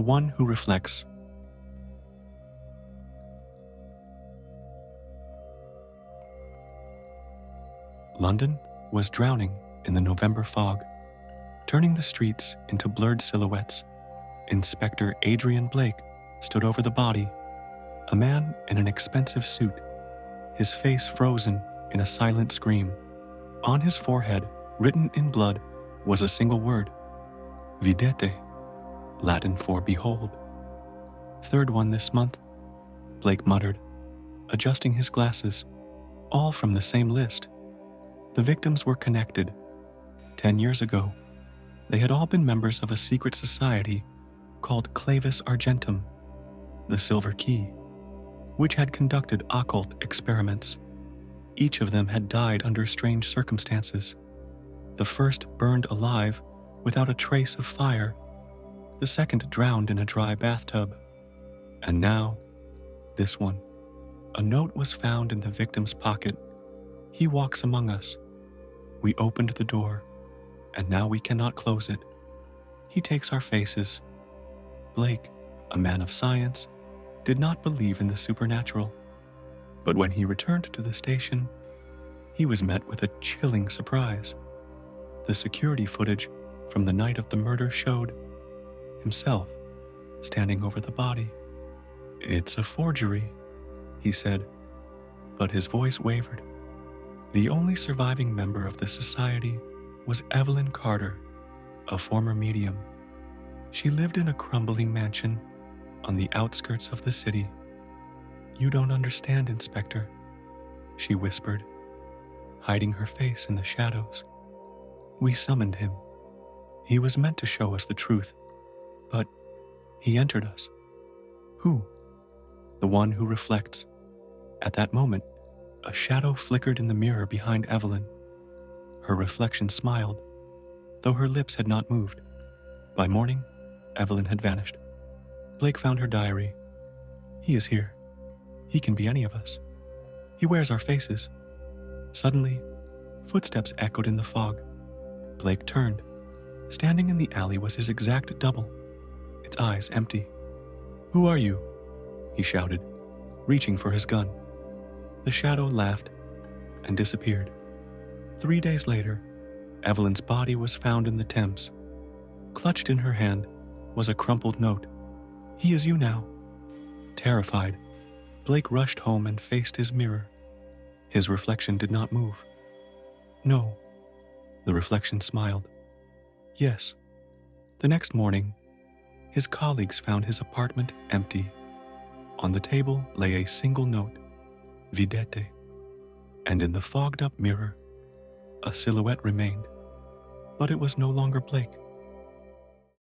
one who reflects. London was drowning in the November fog, turning the streets into blurred silhouettes. Inspector Adrian Blake stood over the body, a man in an expensive suit, his face frozen in a silent scream. On his forehead, written in blood, was a single word: videte, Latin for behold. Third one this month, Blake muttered, adjusting his glasses, all from the same list. The victims were connected. 10 years ago, they had all been members of a secret society called Clavis Argentum, the Silver Key, which had conducted occult experiments. Each of them had died under strange circumstances. The first burned alive without a trace of fire, the second drowned in a dry bathtub. And now, this one. A note was found in the victim's pocket. He walks among us. We opened the door, and now we cannot close it. He takes our faces. Blake, a man of science, did not believe in the supernatural. But when he returned to the station, he was met with a chilling surprise. The security footage from the night of the murder showed himself standing over the body. "It's a forgery," he said, but his voice wavered. The only surviving member of the society was Evelyn Carter, a former medium. She lived in a crumbling mansion on the outskirts of the city. "You don't understand, Inspector," she whispered, hiding her face in the shadows. "We summoned him. He was meant to show us the truth, but he entered us." "Who?" "The one who reflects." At that moment, a shadow flickered in the mirror behind Evelyn. Her reflection smiled, though her lips had not moved. By morning, Evelyn had vanished. Blake found her diary. "He is here. He can be any of us. He wears our faces." Suddenly, footsteps echoed in the fog. Blake turned. Standing in the alley was his exact double, its eyes empty. "Who are you?" he shouted, reaching for his gun. The shadow laughed and disappeared. 3 days later, Evelyn's body was found in the Thames. Clutched in her hand was a crumpled note. "He is you now." Terrified, Blake rushed home and faced his mirror. His reflection did not move. "No." The reflection smiled. "Yes." The next morning, his colleagues found his apartment empty. On the table lay a single note, videte, and in the fogged-up mirror, a silhouette remained, but it was no longer Blake.